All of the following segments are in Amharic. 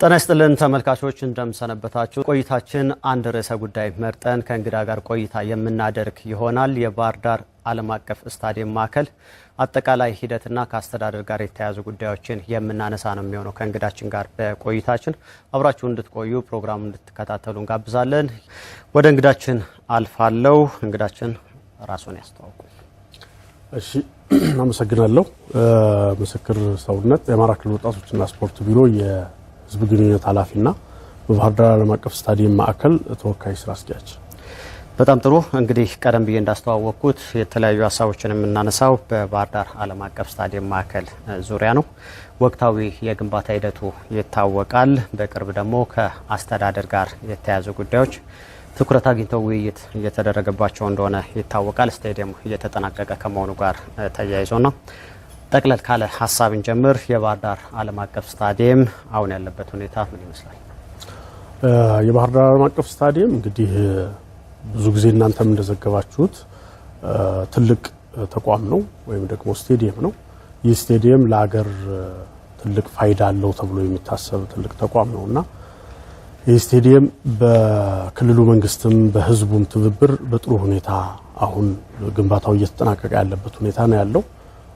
ጤና ይስጥልን ተመልካቾች እንደምሰነበታችሁ። ቆይታችን አንድ ርዕሰ ጉዳይ መርጠን ከእንግዳ ጋር ቆይታ የምናደርግ ይሆናል። የባህር ዳር ዓለም አቀፍ ስታዲየም ማዕከል አጠቃላይ ሂደትና ከአስተዳደር ጋር የተያያዙ ጉዳዮችን የምናነሳ ነው የሚሆነው። ከእንግዳችን ጋር በቆይታችን አብራችሁ እንድትቆዩ ፕሮግራሙን እንድትከታተሉ እንጋብዛለን። ወደ እንግዳችን አልፋለሁ። እንግዳችን ራስዎን ያስተዋውቁ። እሺ፣ አመሰግናለሁ። ምስክር ሰውነት የአማራ ክልል ወጣቶችና ስፖርት ቢሮ የህዝብ ግንኙነት ኃላፊና በባህር ዳር ዓለም አቀፍ ስታዲየም ማዕከል ተወካይ ስራ አስኪያጅ። በጣም ጥሩ። እንግዲህ ቀደም ብዬ እንዳስተዋወቅኩት የተለያዩ ሀሳቦችን የምናነሳው በባህር ዳር ዓለም አቀፍ ስታዲየም ማዕከል ዙሪያ ነው። ወቅታዊ የግንባታ ሂደቱ ይታወቃል። በቅርብ ደግሞ ከአስተዳደር ጋር የተያያዙ ጉዳዮች ትኩረት አግኝተው ውይይት እየተደረገባቸው እንደሆነ ይታወቃል። ስታዲየሙ እየተጠናቀቀ ከመሆኑ ጋር ተያይዞና ጠቅለል ካለ ሀሳብን ጀምር። የባህር ዳር ዓለም አቀፍ ስታዲየም አሁን ያለበት ሁኔታ ምን ይመስላል? የባህር ዳር ዓለም አቀፍ ስታዲየም እንግዲህ ብዙ ጊዜ እናንተም እንደዘገባችሁት ትልቅ ተቋም ነው ወይም ደግሞ ስታዲየም ነው። ይህ ስታዲየም ለሀገር ትልቅ ፋይዳ አለው ተብሎ የሚታሰብ ትልቅ ተቋም ነውና ይህ ስታዲየም በክልሉ መንግስትም በህዝቡም ትብብር በጥሩ ሁኔታ አሁን ግንባታው እየተጠናቀቀ ያለበት ሁኔታ ነው ያለው።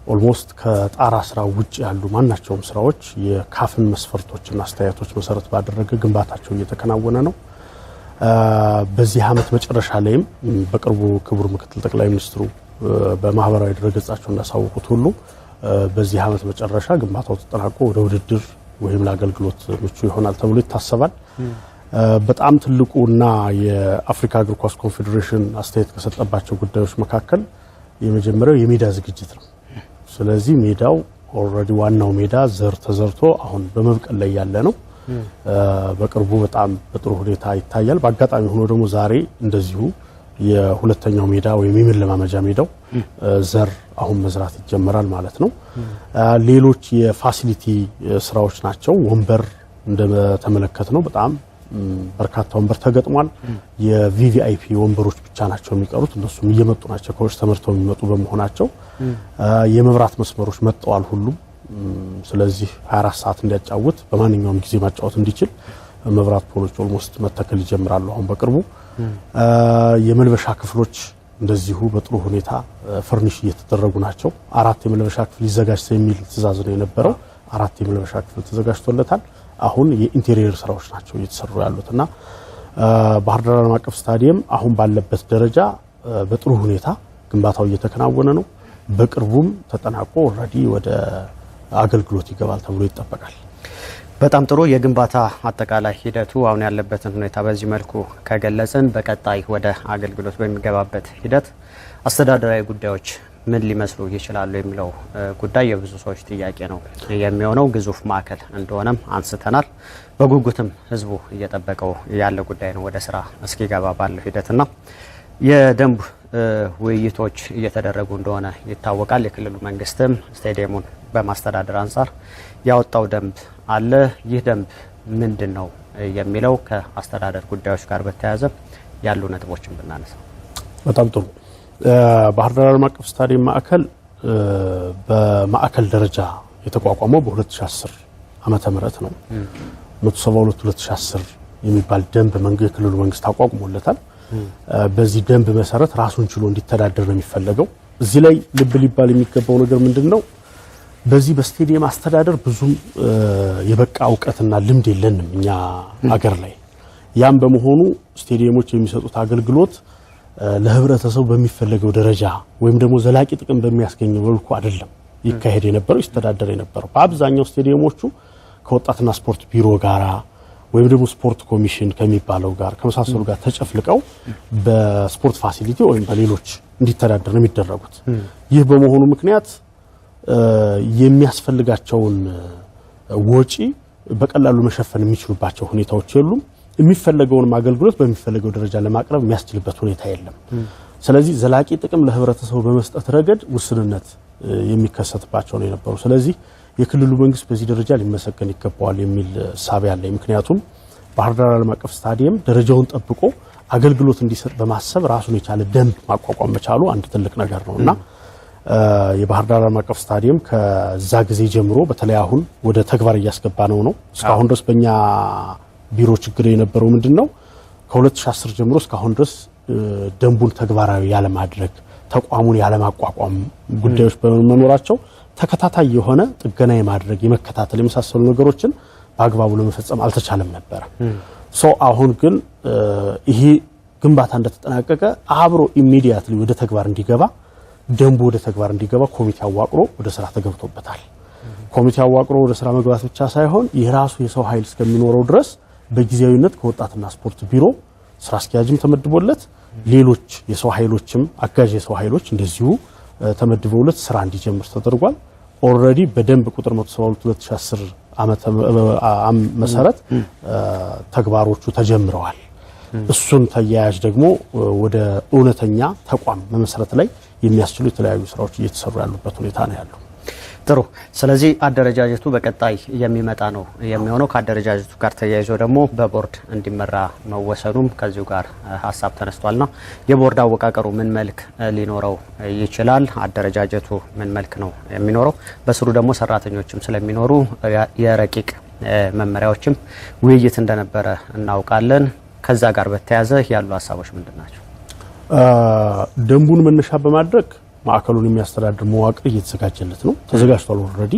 ኦልሞስት ከጣራ ስራ ውጭ ያሉ ማናቸውም ስራዎች የካፍን መስፈርቶችና አስተያየቶች መሰረት ባደረገ ግንባታቸው እየተከናወነ ነው። በዚህ ዓመት መጨረሻ ላይም በቅርቡ ክቡር ምክትል ጠቅላይ ሚኒስትሩ በማህበራዊ ድረገጻቸው እንዳሳወቁት ሁሉ በዚህ ዓመት መጨረሻ ግንባታው ተጠናቆ ወደ ውድድር ወይም ለአገልግሎት ምቹ ይሆናል ተብሎ ይታሰባል። በጣም ትልቁና የአፍሪካ እግር ኳስ ኮንፌዴሬሽን አስተያየት ከሰጠባቸው ጉዳዮች መካከል የመጀመሪያው የሜዳ ዝግጅት ነው። ስለዚህ ሜዳው ኦልሬዲ ዋናው ሜዳ ዘር ተዘርቶ አሁን በመብቀል ላይ ያለ ነው። በቅርቡ በጣም በጥሩ ሁኔታ ይታያል። በአጋጣሚ ሆኖ ደግሞ ዛሬ እንደዚሁ የሁለተኛው ሜዳ ወይም የመለማመጃ ሜዳው ዘር አሁን መዝራት ይጀምራል ማለት ነው። ሌሎች የፋሲሊቲ ስራዎች ናቸው። ወንበር እንደተመለከተ ነው በጣም በርካታ ወንበር ተገጥሟል። የቪቪአይፒ ወንበሮች ብቻ ናቸው የሚቀሩት። እነሱም እየመጡ ናቸው ከውጭ ተመርተው የሚመጡ በመሆናቸው። የመብራት መስመሮች መጥተዋል ሁሉም። ስለዚህ 24 ሰዓት እንዲያጫውት በማንኛውም ጊዜ ማጫወት እንዲችል መብራት ፖሎች ኦልሞስት መተከል ይጀምራሉ አሁን በቅርቡ። የመልበሻ ክፍሎች እንደዚሁ በጥሩ ሁኔታ ፈርኒሽ እየተደረጉ ናቸው። 4 የመልበሻ ክፍል ይዘጋጅ የሚል ትዕዛዝ ነው የነበረው። 4 የመልበሻ ክፍል ተዘጋጅቶለታል። አሁን የኢንቴሪየር ስራዎች ናቸው እየተሰሩ ያሉትና ባህር ዳር ዓለም አቀፍ ስታዲየም አሁን ባለበት ደረጃ በጥሩ ሁኔታ ግንባታው እየተከናወነ ነው። በቅርቡም ተጠናቆ ኦልሬዲ ወደ አገልግሎት ይገባል ተብሎ ይጠበቃል። በጣም ጥሩ። የግንባታ አጠቃላይ ሂደቱ አሁን ያለበትን ሁኔታ በዚህ መልኩ ከገለጽን በቀጣይ ወደ አገልግሎት በሚገባበት ሂደት አስተዳደራዊ ጉዳዮች ምን ሊመስሉ ይችላሉ የሚለው ጉዳይ የብዙ ሰዎች ጥያቄ ነው የሚሆነው። ግዙፍ ማዕከል እንደሆነም አንስተናል። በጉጉትም ህዝቡ እየጠበቀው ያለ ጉዳይ ነው ወደ ስራ እስኪገባ ባለው ሂደትና የደንብ ውይይቶች እየተደረጉ እንደሆነ ይታወቃል። የክልሉ መንግስትም ስታዲየሙን በማስተዳደር አንጻር ያወጣው ደንብ አለ። ይህ ደንብ ምንድን ነው የሚለው ከአስተዳደር ጉዳዮች ጋር በተያያዘ ያሉ ነጥቦችን ብናነሳ በጣም ጥሩ። ባህር ዳር ዓለም አቀፍ ስታዲየም ማዕከል በማዕከል ደረጃ የተቋቋመው በ2010 ዓመተ ምህረት ነው። 172 2010 የሚባል ደንብ የክልሉ መንግስት አቋቁሞለታል። በዚህ ደንብ መሰረት ራሱን ችሎ እንዲተዳደር ነው የሚፈለገው። እዚህ ላይ ልብ ሊባል የሚገባው ነገር ምንድነው? በዚህ በስታዲየም አስተዳደር ብዙም የበቃ እውቀትና ልምድ የለንም እኛ ሀገር ላይ። ያም በመሆኑ ስታዲየሞች የሚሰጡት አገልግሎት ለህብረተሰቡ በሚፈለገው ደረጃ ወይም ደግሞ ዘላቂ ጥቅም በሚያስገኘው መልኩ አይደለም ይካሄድ የነበረው ይስተዳደር የነበረው። በአብዛኛው ስታዲየሞቹ ከወጣትና ስፖርት ቢሮ ጋራ ወይም ደግሞ ስፖርት ኮሚሽን ከሚባለው ጋር ከመሳሰሉ ጋር ተጨፍልቀው በስፖርት ፋሲሊቲ ወይም በሌሎች እንዲተዳደር ነው የሚደረጉት። ይህ በመሆኑ ምክንያት የሚያስፈልጋቸውን ወጪ በቀላሉ መሸፈን የሚችሉባቸው ሁኔታዎች የሉም። የሚፈለገውን አገልግሎት በሚፈለገው ደረጃ ለማቅረብ የሚያስችልበት ሁኔታ የለም። ስለዚህ ዘላቂ ጥቅም ለህብረተሰቡ በመስጠት ረገድ ውስንነት የሚከሰትባቸው ነው የነበሩ። ስለዚህ የክልሉ መንግስት በዚህ ደረጃ ሊመሰገን ይገባዋል የሚል ሐሳብ ያለኝ። ምክንያቱም ባህር ዳር ዓለም አቀፍ ስታዲየም ደረጃውን ጠብቆ አገልግሎት እንዲሰጥ በማሰብ ራሱን የቻለ ደንብ ማቋቋም መቻሉ አንድ ትልቅ ነገር ነውና የባህር ዳር ዓለም አቀፍ ስታዲየም ከዛ ጊዜ ጀምሮ በተለይ አሁን ወደ ተግባር እያስገባ ነው እስካሁን ድረስ በእኛ ቢሮ ችግር የነበረው ምንድነው ከ2010 ጀምሮ እስካሁን ድረስ ደንቡን ተግባራዊ ያለ ማድረግ ተቋሙን ያለ ማቋቋም ጉዳዮች በመኖራቸው ተከታታይ የሆነ ጥገና የማድረግ የመከታተል የመሳሰሉ ነገሮችን በአግባቡ ለመፈጸም አልተቻለም ነበር። አሁን ግን ይሄ ግንባታ እንደተጠናቀቀ አብሮ ኢሚዲያትሊ ወደ ተግባር እንዲገባ ደንቡ ወደ ተግባር እንዲገባ ኮሚቴ አዋቅሮ ወደ ስራ ተገብቶበታል። ኮሚቴ አዋቅሮ ወደ ስራ መግባት ብቻ ሳይሆን የራሱ የሰው ኃይል እስከሚኖረው ድረስ በጊዜያዊነት ከወጣትና ስፖርት ቢሮ ስራ አስኪያጅም ተመድቦለት ሌሎች የሰው ኃይሎችም አጋዥ የሰው ኃይሎች እንደዚሁ ተመድበውለት ስራ እንዲጀምር ተደርጓል። ኦልሬዲ በደንብ ቁጥር 172/2010 ዓመተ መሰረት ተግባሮቹ ተጀምረዋል። እሱን ተያያዥ ደግሞ ወደ እውነተኛ ተቋም መመስረት ላይ የሚያስችሉ የተለያዩ ስራዎች እየተሰሩ ያሉበት ሁኔታ ነው ያለው። ጥሩ። ስለዚህ አደረጃጀቱ በቀጣይ የሚመጣ ነው የሚሆነው። ከአደረጃጀቱ ጋር ተያይዞ ደግሞ በቦርድ እንዲመራ መወሰኑም ከዚሁ ጋር ሀሳብ ተነስቷልና የቦርድ አወቃቀሩ ምን መልክ ሊኖረው ይችላል? አደረጃጀቱ ምን መልክ ነው የሚኖረው? በስሩ ደግሞ ሰራተኞችም ስለሚኖሩ የረቂቅ መመሪያዎችም ውይይት እንደነበረ እናውቃለን። ከዛ ጋር በተያያዘ ያሉ ሀሳቦች ምንድናቸው? ደንቡን መነሻ በማድረግ ማዕከሉን የሚያስተዳድር መዋቅር እየተዘጋጀለት ነው። ተዘጋጅቷል ኦልሬዲ።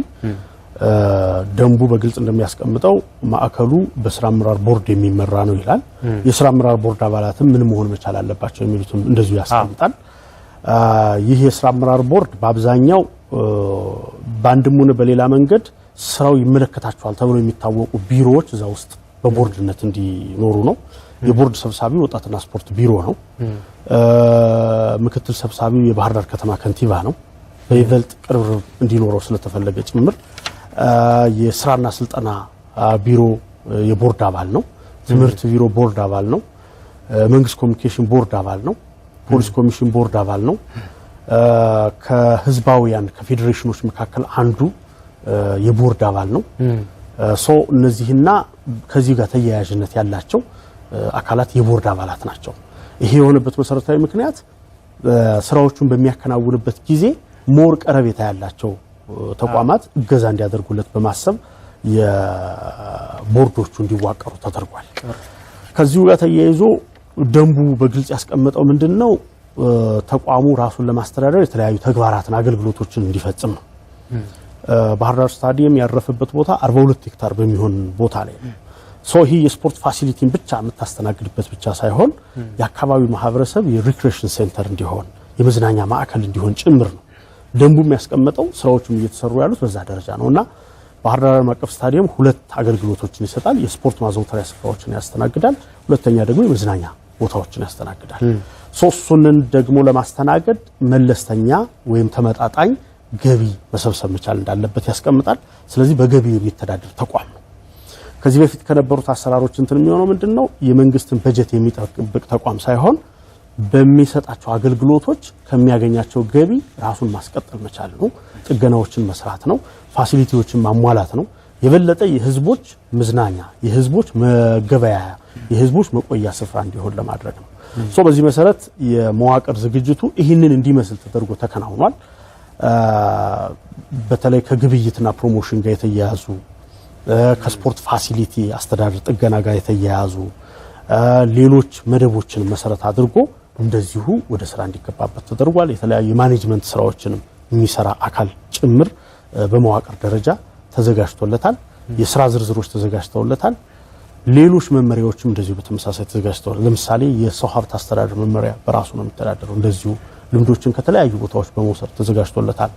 ደንቡ በግልጽ እንደሚያስቀምጠው ማዕከሉ በስራ አመራር ቦርድ የሚመራ ነው ይላል። የስራ አመራር ቦርድ አባላትም ምን መሆን መቻል አለባቸው የሚሉትም እንደዚሁ ያስቀምጣል። ይህ የስራ አመራር ቦርድ በአብዛኛው በአንድም ሆነ በሌላ መንገድ ስራው ይመለከታቸዋል ተብሎ የሚታወቁ ቢሮዎች እዛ ውስጥ በቦርድነት እንዲኖሩ ነው። የቦርድ ሰብሳቢው ወጣትና ስፖርት ቢሮ ነው። ምክትል ሰብሳቢው የባህር ዳር ከተማ ከንቲባ ነው። በይበልጥ ቅርብ እንዲኖረው ስለተፈለገ ጭምር የስራና ስልጠና ቢሮ የቦርድ አባል ነው። ትምህርት ቢሮ ቦርድ አባል ነው። መንግስት ኮሚኒኬሽን ቦርድ አባል ነው። ፖሊስ ኮሚሽን ቦርድ አባል ነው። ከህዝባውያን ከፌዴሬሽኖች መካከል አንዱ የቦርድ አባል ነው። እነዚህና ከዚህ ጋር ተያያዥነት ያላቸው አካላት የቦርድ አባላት ናቸው። ይሄ የሆነበት መሰረታዊ ምክንያት ስራዎቹን በሚያከናውንበት ጊዜ ሞር ቀረቤታ ያላቸው ተቋማት እገዛ እንዲያደርጉለት በማሰብ የቦርዶቹ እንዲዋቀሩ ተደርጓል። ከዚሁ ጋር ተያይዞ ደንቡ በግልጽ ያስቀመጠው ምንድነው ተቋሙ ራሱን ለማስተዳደር የተለያዩ ተግባራትን አገልግሎቶችን እንዲፈጽም ነው። ባህር ዳር ስታዲየም ያረፈበት ቦታ 42 ሄክታር በሚሆን ቦታ ላይ ነው። ይሄ የስፖርት ፋሲሊቲን ብቻ የምታስተናግድበት ብቻ ሳይሆን የአካባቢው ማህበረሰብ የሪክሬሽን ሴንተር እንዲሆን የመዝናኛ ማዕከል እንዲሆን ጭምር ነው ደንቡ የሚያስቀምጠው። ስራዎችም እየተሰሩ ያሉት በዛ ደረጃ ነውና ባህር ዳር ዓለም አቀፍ ስታዲየም ሁለት አገልግሎቶችን ይሰጣል። የስፖርት ማዘውተሪያ ስፍራዎችን ያስተናግዳል። ሁለተኛ ደግሞ የመዝናኛ ቦታዎችን ያስተናግዳል። ሶስቱንን ደግሞ ለማስተናገድ መለስተኛ ወይም ተመጣጣኝ ገቢ መሰብሰብ መቻል እንዳለበት ያስቀምጣል። ስለዚህ በገቢ የሚተዳደር ተቋም ነው። ከዚህ በፊት ከነበሩት አሰራሮች የሚሆነው ምንድነው የመንግስትን በጀት የሚጠብቅ ተቋም ሳይሆን በሚሰጣቸው አገልግሎቶች ከሚያገኛቸው ገቢ ራሱን ማስቀጠል መቻል ነው። ጥገናዎችን መስራት ነው። ፋሲሊቲዎችን ማሟላት ነው። የበለጠ የህዝቦች መዝናኛ፣ የህዝቦች መገበያያ፣ የህዝቦች መቆያ ስፍራ እንዲሆን ለማድረግ ነው። በዚህ መሰረት የመዋቅር ዝግጅቱ ይህንን እንዲመስል ተደርጎ ተከናውኗል። በተለይ ከግብይትና ፕሮሞሽን ጋር የተያያዙ ከስፖርት ፋሲሊቲ አስተዳደር ጥገና ጋር የተያያዙ ሌሎች መደቦችን መሰረት አድርጎ እንደዚሁ ወደ ስራ እንዲገባበት ተደርጓል። የተለያዩ ማኔጅመንት ስራዎችንም የሚሰራ አካል ጭምር በመዋቅር ደረጃ ተዘጋጅቶለታል። የስራ ዝርዝሮች ተዘጋጅተውለታል። ሌሎች መመሪያዎችም እንደዚሁ በተመሳሳይ ተዘጋጅተዋል። ለምሳሌ የሰው ሀብት አስተዳደር መመሪያ በራሱ ነው የሚተዳደረው። እንደዚሁ ልምዶችን ከተለያዩ ቦታዎች በመውሰድ ተዘጋጅቶለታል።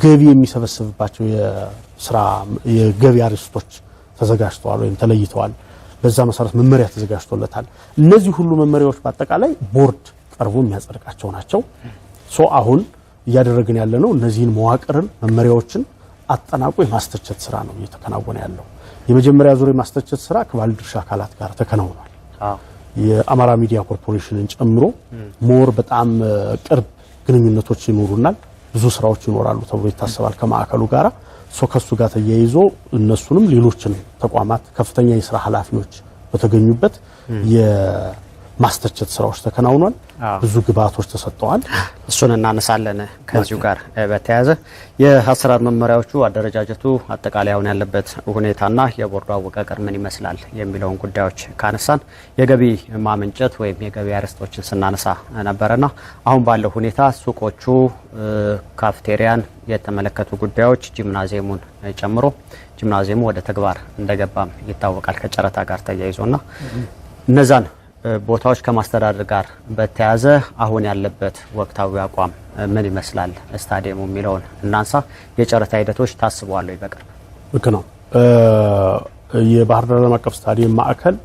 ገቢ የሚሰበስብባቸው የገቢ አርዕስቶች ተዘጋጅተዋል ወይም ተለይተዋል። በዛ መሰረት መመሪያ ተዘጋጅቶለታል። እነዚህ ሁሉ መመሪያዎች በአጠቃላይ ቦርድ ቀርቦ የሚያጸድቃቸው ናቸው። አሁን እያደረግን ያለነው እነዚህን መዋቅርን መመሪያዎችን አጠናቆ የማስተቸት ስራ ነው እየተከናወነ ያለው። የመጀመሪያ ዙር የማስተቸት ስራ ከባለድርሻ አካላት ጋር ተከናውኗል። የአማራ ሚዲያ ኮርፖሬሽንን ጨምሮ ሞር በጣም ቅርብ ግንኙነቶች ይኖሩናል። ብዙ ስራዎች ይኖራሉ ተብሎ ይታሰባል ከማዕከሉ ጋራ። ከሱ ጋር ተያይዞ እነሱንም ሌሎችንም ተቋማት ከፍተኛ የስራ ኃላፊዎች በተገኙበት ማስተቸት ስራዎች ተከናውኗል። ብዙ ግብአቶች ተሰጥተዋል። እሱን እናነሳለን። ከዚሁ ጋር በተያያዘ የአሰራር መመሪያዎቹ አደረጃጀቱ አጠቃላይ አሁን ያለበት ሁኔታና የቦርዱ አወቃቀር ምን ይመስላል የሚለውን ጉዳዮች ካነሳን የገቢ ማመንጨት ወይም የገቢ አርዕስቶችን ስናነሳ ነበርና አሁን ባለው ሁኔታ ሱቆቹ ካፍቴሪያን የተመለከቱ ጉዳዮች ጂምናዚየሙን ጨምሮ ጂምናዚየሙ ወደ ተግባር እንደገባም ይታወቃል ከጨረታ ጋር ተያይዞና እነዛን ቦታዎች ከማስተዳደር ጋር በተያያዘ አሁን ያለበት ወቅታዊ አቋም ምን ይመስላል ስታዲየሙ የሚለውን እናንሳ። የጨረታ ሂደቶች ታስበዋል ወይ? በቅርብ ልክ ነው። የባህር ዳር ዓለም አቀፍ ስታዲየም ማዕከል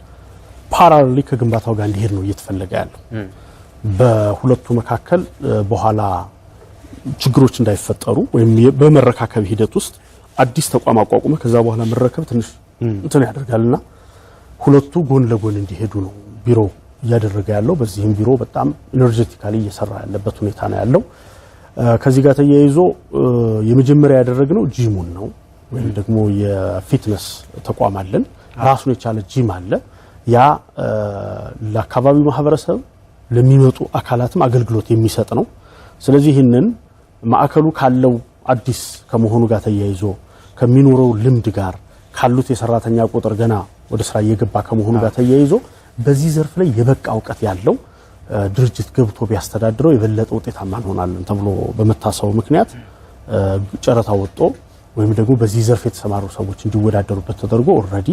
ፓራሌሊ ከግንባታው ጋር እንዲሄድ ነው እየተፈለገ ያለው። በሁለቱ መካከል በኋላ ችግሮች እንዳይፈጠሩ ወይም በመረካከብ ሂደት ውስጥ አዲስ ተቋም አቋቁመ ከዛ በኋላ መረከብ ትንሽ እንትን ያደርጋልና ሁለቱ ጎን ለጎን እንዲሄዱ ነው ቢሮ እያደረገ ያለው። በዚህም ቢሮ በጣም ኢነርጂቲካሊ እየሰራ ያለበት ሁኔታ ነው ያለው። ከዚህ ጋር ተያይዞ የመጀመሪያ ያደረግነው ጂሙን ነው ወይም ደግሞ የፊትነስ ተቋም አለን። ራሱን የቻለ ጂም አለ። ያ ለአካባቢው ማህበረሰብ ለሚመጡ አካላትም አገልግሎት የሚሰጥ ነው። ስለዚህ ይህንን ማዕከሉ ካለው አዲስ ከመሆኑ ጋር ተያይዞ ከሚኖረው ልምድ ጋር ካሉት የሰራተኛ ቁጥር ገና ወደ ስራ እየገባ ከመሆኑ ጋር ተያይዞ በዚህ ዘርፍ ላይ የበቃ እውቀት ያለው ድርጅት ገብቶ ቢያስተዳድረው የበለጠ ውጤታማ እንሆናለን ተብሎ በመታሰቡ ምክንያት ጨረታ ወጥቶ ወይም ደግሞ በዚህ ዘርፍ የተሰማሩ ሰዎች እንዲወዳደሩበት ተደርጎ ኦልሬዲ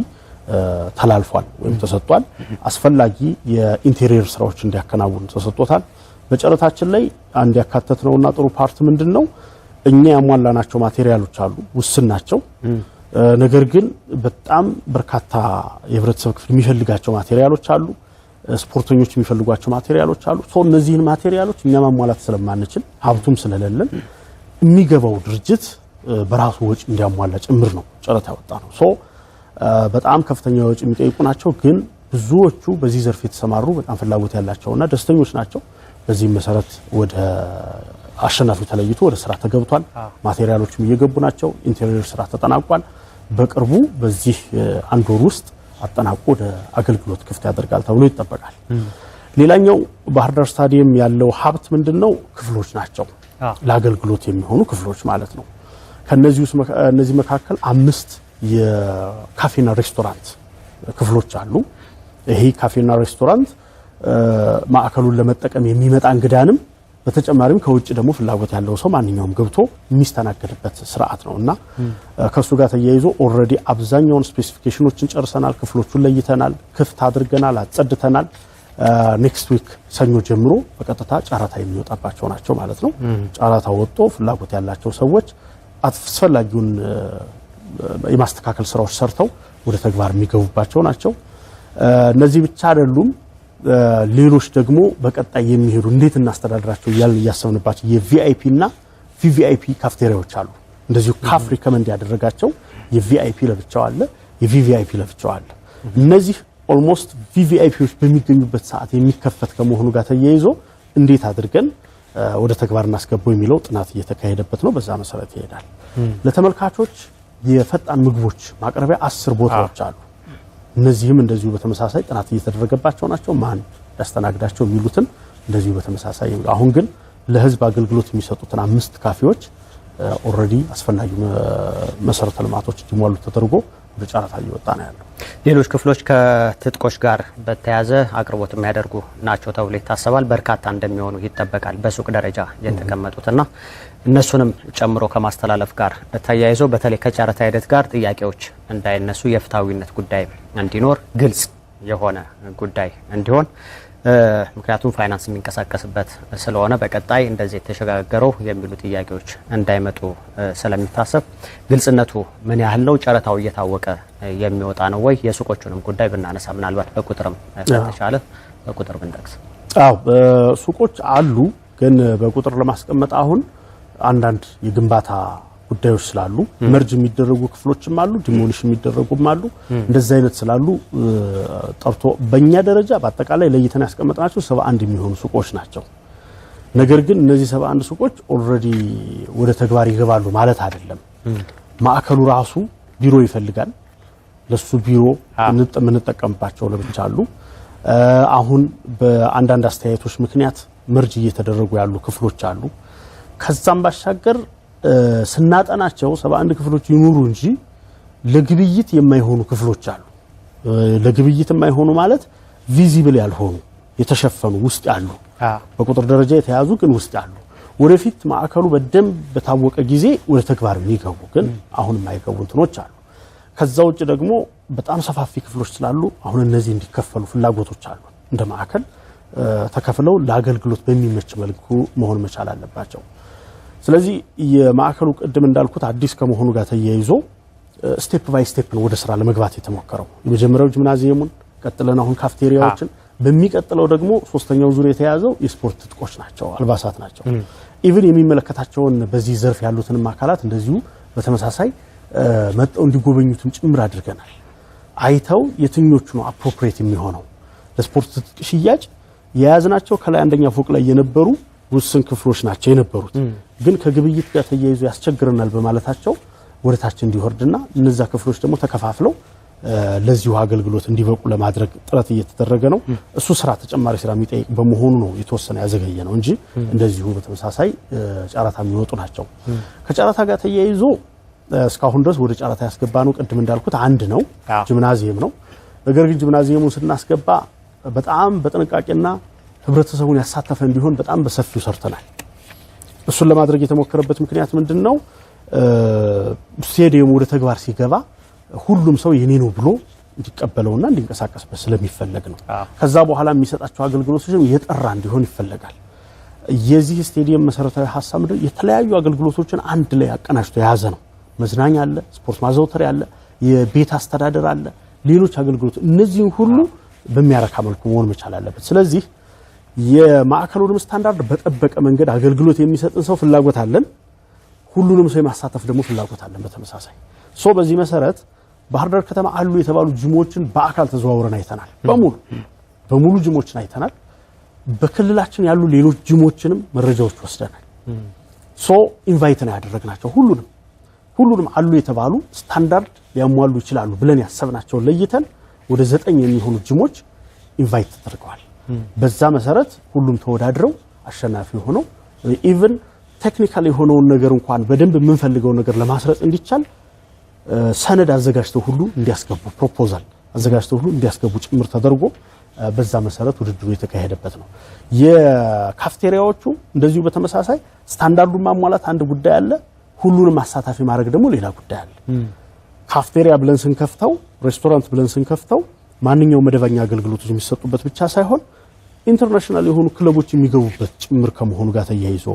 ተላልፏል ወይም ተሰጥቷል። አስፈላጊ የኢንቴሪየር ስራዎች እንዲያከናውኑ ተሰጥቶታል። በጨረታችን ላይ አንድ ያካተትነውና ጥሩ ፓርት ምንድነው እኛ ያሟላናቸው ማቴሪያሎች አሉ፣ ውስን ናቸው። ነገር ግን በጣም በርካታ የህብረተሰብ ክፍል የሚፈልጋቸው ማቴሪያሎች አሉ፣ ስፖርተኞች የሚፈልጓቸው ማቴሪያሎች አሉ። እነዚህን ማቴሪያሎች እኛ ማሟላት ስለማንችል ሀብቱም ስለሌለን የሚገባው ድርጅት በራሱ ወጪ እንዲያሟላ ጭምር ነው ጨረታ ያወጣ ነው። በጣም ከፍተኛ ወጪ የሚጠይቁ ናቸው፣ ግን ብዙዎቹ በዚህ ዘርፍ የተሰማሩ በጣም ፍላጎት ያላቸውና ደስተኞች ናቸው። በዚህ መሰረት ወደ አሸናፊ ተለይቶ ወደ ስራ ተገብቷል። ማቴሪያሎችም እየገቡ ናቸው። ኢንቴሪየር ስራ ተጠናቋል። በቅርቡ በዚህ አንድ ወር ውስጥ አጠናቆ ወደ አገልግሎት ክፍት ያደርጋል ተብሎ ይጠበቃል። ሌላኛው ባህር ዳር ስታዲየም ያለው ሀብት ምንድነው? ክፍሎች ናቸው። ለአገልግሎት የሚሆኑ ክፍሎች ማለት ነው። ከነዚህ መካከል 5 የካፌና ሬስቶራንት ክፍሎች አሉ። ይሄ ካፌና ሬስቶራንት ማዕከሉን ለመጠቀም የሚመጣ እንግዳንም በተጨማሪም ከውጭ ደግሞ ፍላጎት ያለው ሰው ማንኛውም ገብቶ የሚስተናገድበት ስርዓት ነውና ከሱ ጋር ተያይዞ ኦልሬዲ አብዛኛውን ስፔሲፊኬሽኖችን ጨርሰናል። ክፍሎቹን ለይተናል፣ ክፍት አድርገናል፣ አጸድተናል። ኔክስት ዊክ ሰኞ ጀምሮ በቀጥታ ጨረታ የሚወጣባቸው ናቸው ማለት ነው። ጨረታ ወጥቶ ፍላጎት ያላቸው ሰዎች አስፈላጊውን የማስተካከል ስራዎች ሰርተው ወደ ተግባር የሚገቡባቸው ናቸው። እነዚህ ብቻ አይደሉም። ሌሎች ደግሞ በቀጣይ የሚሄዱ እንዴት እናስተዳድራቸው እያሰብንባቸው የቪአይፒ እና ቪቪአይፒ ካፍቴሪያዎች አሉ። እንደዚሁ ካፍ ሪከመንድ ያደረጋቸው የቪአይፒ ለብቻው አለ፣ የቪቪአይፒ ለብቻው አለ። እነዚህ ኦልሞስት ቪቪአይፒዎች በሚገኙበት ሰዓት የሚከፈት ከመሆኑ ጋር ተያይዞ እንዴት አድርገን ወደ ተግባር እናስገባው የሚለው ጥናት እየተካሄደበት ነው። በዛ መሰረት ይሄዳል። ለተመልካቾች የፈጣን ምግቦች ማቅረቢያ 10 ቦታዎች አሉ። እነዚህም እንደዚሁ በተመሳሳይ ጥናት እየተደረገባቸው ናቸው። ማን ያስተናግዳቸው የሚሉትን እንደዚሁ በተመሳሳይ አሁን ግን ለህዝብ አገልግሎት የሚሰጡትን 5 ካፌዎች ኦልሬዲ አስፈላጊ መሰረተ ልማቶች እንዲሟሉ ተደርጎ ወደ ጨረታ እየወጣ ነው ያለው። ሌሎች ክፍሎች ከትጥቆች ጋር በተያያዘ አቅርቦት የሚያደርጉ ናቸው ተብሎ ይታሰባል። በርካታ እንደሚሆኑ ይጠበቃል በሱቅ ደረጃ የተቀመጡትና እነሱንም ጨምሮ ከማስተላለፍ ጋር ተያይዞ በተለይ ከጨረታ ሂደት ጋር ጥያቄዎች እንዳይነሱ የፍትሃዊነት ጉዳይ እንዲኖር ግልጽ የሆነ ጉዳይ እንዲሆን ምክንያቱም ፋይናንስ የሚንቀሳቀስበት ስለሆነ በቀጣይ እንደዚህ የተሸጋገረው የሚሉ ጥያቄዎች እንዳይመጡ ስለሚታሰብ ግልጽነቱ ምን ያህል ነው? ጨረታው እየታወቀ የሚወጣ ነው ወይ? የሱቆቹንም ጉዳይ ብናነሳ ምናልባት በቁጥርም ከተቻለ በቁጥር ብንጠቅስ። ሱቆች አሉ፣ ግን በቁጥር ለማስቀመጥ አሁን አንዳንድ የግንባታ ጉዳዮች ስላሉ መርጅ የሚደረጉ ክፍሎችም አሉ፣ ዲሞሊሽ የሚደረጉም አሉ። እንደዛ አይነት ስላሉ ጠርቶ በእኛ ደረጃ በአጠቃላይ ለይተን ያስቀመጥናቸው 71 የሚሆኑ ሱቆች ናቸው። ነገር ግን እነዚህ 71 ሱቆች ኦልሬዲ ወደ ተግባር ይገባሉ ማለት አይደለም። ማዕከሉ ራሱ ቢሮ ይፈልጋል። ለሱ ቢሮ የምንጠቀምባቸው ለብቻ አሉ። አሁን በአንዳንድ አስተያየቶች ምክንያት መርጅ እየተደረጉ ያሉ ክፍሎች አሉ። ከዛም ባሻገር ስናጠናቸው 71 ክፍሎች ይኑሩ እንጂ ለግብይት የማይሆኑ ክፍሎች አሉ። ለግብይት የማይሆኑ ማለት ቪዚብል ያልሆኑ የተሸፈኑ ውስጥ ያሉ በቁጥር ደረጃ የተያዙ ግን ውስጥ ያሉ ወደፊት ማዕከሉ በደንብ በታወቀ ጊዜ ወደ ተግባር የሚገቡ ግን አሁን የማይገቡ እንትኖች አሉ። ከዛው ውጭ ደግሞ በጣም ሰፋፊ ክፍሎች ስላሉ አሁን እነዚህ እንዲከፈሉ ፍላጎቶች አሉ። እንደ ማዕከል ተከፍለው ለአገልግሎት በሚመች መልኩ መሆን መቻል አለባቸው። ስለዚህ የማዕከሉ ቅድም እንዳልኩት አዲስ ከመሆኑ ጋር ተያይዞ ስቴፕ ባይ ስቴፕ ነው ወደ ስራ ለመግባት የተሞከረው። የመጀመሪያው ጂምናዚየሙን ቀጥለን አሁን ካፍቴሪያዎችን በሚቀጥለው ደግሞ ሶስተኛው ዙር የተያዘው የስፖርት ትጥቆች ናቸው፣ አልባሳት ናቸው። ኢቭን የሚመለከታቸውን በዚህ ዘርፍ ያሉትንም አካላት እንደዚሁ በተመሳሳይ መጣው እንዲጎበኙትም ጭምር አድርገናል። አይተው የትኞቹ ነው አፕሮፕሪየት የሚሆነው ለስፖርት ትጥቅ ሽያጭ የያዝናቸው ከላይ አንደኛ ፎቅ ላይ የነበሩ ውስን ክፍሎች ናቸው የነበሩት። ግን ከግብይት ጋር ተያይዞ ያስቸግረናል በማለታቸው ወደታች እንዲወርድና እነዛ ክፍሎች ደግሞ ተከፋፍለው ለዚሁ አገልግሎት እንዲበቁ ለማድረግ ጥረት እየተደረገ ነው። እሱ ስራ ተጨማሪ ስራ የሚጠይቅ በመሆኑ ነው የተወሰነ ያዘገየ ነው እንጂ እንደዚሁ በተመሳሳይ ጨረታ የሚወጡ ናቸው። ከጨረታ ጋር ተያይዞ እስካሁን ድረስ ወደ ጨረታ ያስገባ ነው ቅድም እንዳልኩት አንድ ነው፣ ጂምናዚየም ነው። ነገር ግን ጂምናዚየሙን ስናስገባ በጣም በጥንቃቄና ህብረተሰቡን ያሳተፈ እንዲሆን በጣም በሰፊው ሰርተናል። እሱን ለማድረግ የተሞከረበት ምክንያት ምንድነው? ስቴዲየሙ ወደ ተግባር ሲገባ ሁሉም ሰው የኔ ነው ብሎ እንዲቀበለውና እንዲንቀሳቀስበት ስለሚፈለግ ነው። ከዛ በኋላ የሚሰጣቸው አገልግሎቶችም የጠራ እንዲሆን ይፈልጋል። የዚህ ስቴዲየም መሰረታዊ ሐሳብ ምንድነው? የተለያዩ አገልግሎቶችን አንድ ላይ አቀናጅቶ የያዘ ነው። መዝናኛ አለ፣ ስፖርት ማዘውተሪያ አለ፣ የቤት አስተዳደር አለ፣ ሌሎች አገልግሎቶች እነዚህን ሁሉ በሚያረካ መልኩ መሆን መቻል አለበት። ስለዚህ የማዕከሉንም ስታንዳርድ በጠበቀ መንገድ አገልግሎት የሚሰጥን ሰው ፍላጎት አለን፣ ሁሉንም ሰው የማሳተፍ ደግሞ ፍላጎት አለን በተመሳሳይ። በዚህ መሰረት ባህር ዳር ከተማ አሉ የተባሉ ጂሞችን በአካል ተዘዋውረን አይተናል። በሙሉ ጂሞችን አይተናል። በክልላችን ያሉ ሌሎች ጂሞችንም መረጃዎች ወስደናል። ኢንቫይት ነው ያደረግናቸው ሁሉንም አሉ የተባሉ ስታንዳርድ ሊያሟሉ ይችላሉ ብለን ያሰብናቸው ለይተን ወደ 9 የሚሆኑ ጂሞች ኢንቫይት ተደርገዋል። በዛ መሰረት ሁሉም ተወዳድረው አሸናፊ ሆነው ኢቭን ቴክኒካል የሆነውን ነገር እንኳን በደንብ የምንፈልገው ነገር ለማስረጽ እንዲቻል ሰነድ አዘጋጅተው ሁሉ እንዲያስገቡ ፕሮፖዛል አዘጋጅተው ሁሉ እንዲያስገቡ ጭምር ተደርጎ በዛ መሰረት ውድድሩ የተካሄደበት ነው። የካፍቴሪያዎቹ እንደዚሁ በተመሳሳይ ስታንዳርዱን ማሟላት አንድ ጉዳይ አለ፣ ሁሉንም አሳታፊ ማድረግ ደግሞ ሌላ ጉዳይ አለ። ካፍቴሪያ ብለን ስንከፍተው፣ ሬስቶራንት ብለን ስንከፍተው ማንኛውም መደበኛ አገልግሎቶች የሚሰጡበት ብቻ ሳይሆን ኢንተርናሽናል የሆኑ ክለቦች የሚገቡበት ጭምር ከመሆኑ ጋር ተያይዞ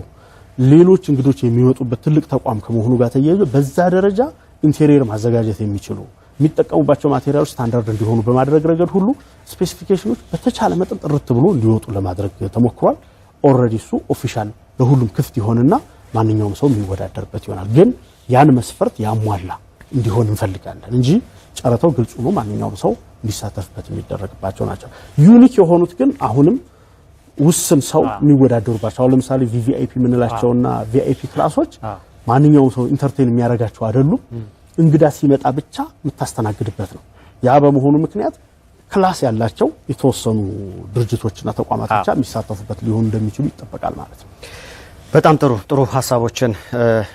ሌሎች እንግዶች የሚመጡበት ትልቅ ተቋም ከመሆኑ ጋር ተያይዞ በዛ ደረጃ ኢንቴሪየር ማዘጋጀት የሚችሉ የሚጠቀሙባቸው ማቴሪያሎች ስታንዳርድ እንዲሆኑ በማድረግ ረገድ ሁሉ ስፔሲፊኬሽኖች በተቻለ መጠን ጥርት ብሎ እንዲወጡ ለማድረግ ተሞክሯል። ኦልሬዲ እሱ ኦፊሻል ለሁሉም ክፍት ይሆንና ማንኛውም ሰው የሚወዳደርበት ይሆናል። ግን ያን መስፈርት ያሟላ እንዲሆን እንፈልጋለን እንጂ ጨረታው ግልጽ ነው፣ ማንኛውም ሰው እንዲሳተፍበት የሚደረግባቸው ናቸው። ዩኒክ የሆኑት ግን አሁንም ውስን ሰው የሚወዳደሩባቸው አሁን ለምሳሌ ቪቪአይፒ የምንላቸውና ቪአይፒ ክላሶች ማንኛውም ሰው ኢንተርቴን የሚያደርጋቸው አይደሉም። እንግዳ ሲመጣ ብቻ የምታስተናግድበት ነው። ያ በመሆኑ ምክንያት ክላስ ያላቸው የተወሰኑ ድርጅቶችና ተቋማት ብቻ የሚሳተፉበት ሊሆን እንደሚችሉ ይጠበቃል ማለት ነው። በጣም ጥሩ ሀሳቦችን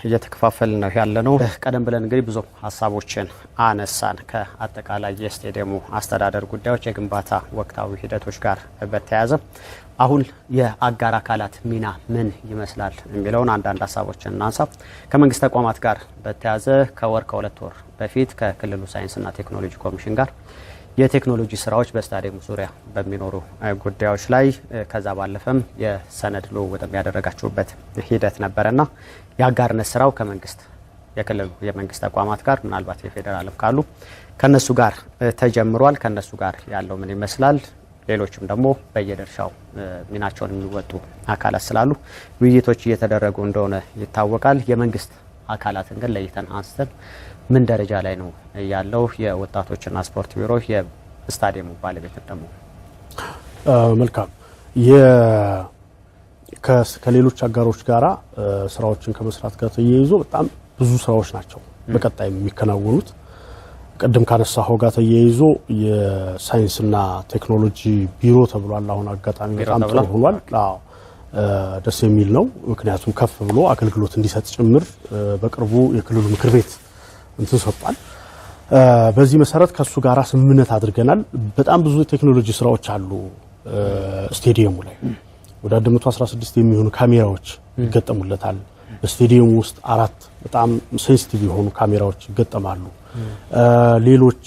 እየተከፋፈልን ነው ያለነው። ቀደም ብለን እንግዲህ ብዙ ሀሳቦችን አነሳን ከአጠቃላይ የስቴዲየሙ አስተዳደር ጉዳዮች፣ የግንባታ ወቅታዊ ሂደቶች ጋር በተያያዘ አሁን የአጋር አካላት ሚና ምን ይመስላል የሚለውን አንዳንድ ሀሳቦችን እናንሳ። ከመንግስት ተቋማት ጋር በተያያዘ ከሁለት ወር በፊት ከክልሉ ሳይንስና ቴክኖሎጂ ኮሚሽን ጋር የቴክኖሎጂ ስራዎች በስታዲየሙ ዙሪያ በሚኖሩ ጉዳዮች ላይ ከዛ ባለፈም የሰነድ ልውውጥ የሚያደረጋችሁበት ሂደት ነበረና የአጋርነት ስራው ከመንግስት የክልሉ የመንግስት ተቋማት ጋር ምናልባት የፌዴራልም ካሉ ከነሱ ጋር ተጀምሯል። ከነሱ ጋር ያለው ምን ይመስላል? ሌሎችም ደግሞ በየድርሻው ሚናቸውን የሚወጡ አካላት ስላሉ ውይይቶች እየተደረጉ እንደሆነ ይታወቃል። የመንግስት አካላትን ግን ለይተን አንስተን ምን ደረጃ ላይ ነው ያለው የወጣቶችና ስፖርት ቢሮ የስታዲየሙ ባለቤት ደግሞ? መልካም ከሌሎች አጋሮች ጋራ ስራዎችን ከመስራት ጋር ተያይዞ በጣም ብዙ ስራዎች ናቸው በቀጣይ የሚከናወኑት። ቀደም ካነሳው ጋር ተያይዞ የሳይንስና ቴክኖሎጂ ቢሮ ተብሏል። አሁን አጋጣሚ በጣም ጥሩ ሆኗል። አዎ ደስ የሚል ነው። ምክንያቱም ከፍ ብሎ አገልግሎት እንዲሰጥ ጭምር በቅርቡ የክልሉ ምክር ቤት እንትን ሰጥቷል። በዚህ መሰረት ከሱ ጋራ ስምምነት አድርገናል። በጣም ብዙ ቴክኖሎጂ ስራዎች አሉ። ስቴዲየሙ ላይ ወደ 116 የሚሆኑ ካሜራዎች ይገጠሙለታል። በስቴዲየሙ ውስጥ 4 በጣም ሴንሲቲቭ የሆኑ ካሜራዎች ይገጠማሉ። ሌሎች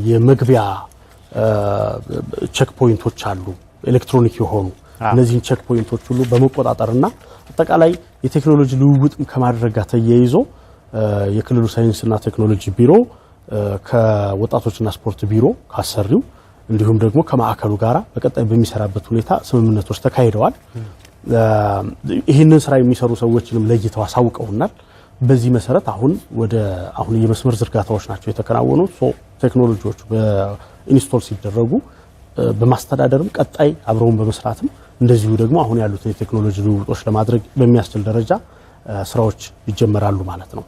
የመግቢያ ቼክ ፖይንቶች አሉ ኤሌክትሮኒክ የሆኑ እነዚህን ቼክ ፖይንቶች ሁሉ በመቆጣጠርና አጠቃላይ የቴክኖሎጂ ልውውጥም ከማድረግ ጋር ተያይዞ የክልሉ ሳይንስና ቴክኖሎጂ ቢሮ ከወጣቶችና ስፖርት ቢሮ ካሰሪው እንዲሁም ደግሞ ከማዕከሉ ጋራ በቀጣይ በሚሰራበት ሁኔታ ስምምነቶች ተካሂደዋል። ይህንን ስራ የሚሰሩ ሰዎችንም ለይተው አሳውቀውናል። በዚህ መሰረት አሁን የመስመር ዝርጋታዎች ናቸው የተከናወኑት። ቴክኖሎጂዎች በኢንስቶል ሲደረጉ በማስተዳደርም ቀጣይ አብረውን በመስራትም እንደዚሁ ደግሞ አሁን ያሉትን የቴክኖሎጂ ልውውጦች ለማድረግ በሚያስችል ደረጃ ስራዎች ይጀመራሉ ማለት ነው።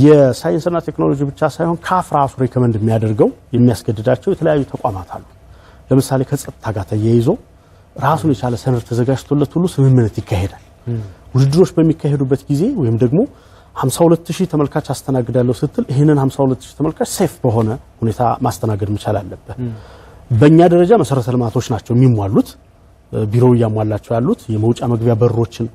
የሳይንስና ቴክኖሎጂ ብቻ ሳይሆን ካፍ ራሱ ሪኮመንድ የሚያደርገው የሚያስገድዳቸው የተለያዩ ተቋማት አሉ። ለምሳሌ ከጸጥታ ጋር ተያይዞ ራሱን የቻለ ሰነድ ተዘጋጅቶለት ሁሉ ስምምነት ይካሄዳል። ውድድሮች በሚካሄዱበት ጊዜ ወይም ደግሞ 52000 ተመልካች አስተናግዳለሁ ስትል ይሄንን 52000 ተመልካች ሴፍ በሆነ ሁኔታ ማስተናገድ መቻል አለበት። በእኛ ደረጃ መሰረተ ልማቶች ናቸው የሚሟሉት። ቢሮው ያሟላቸው ያሉት የመውጫ መግቢያ በሮችን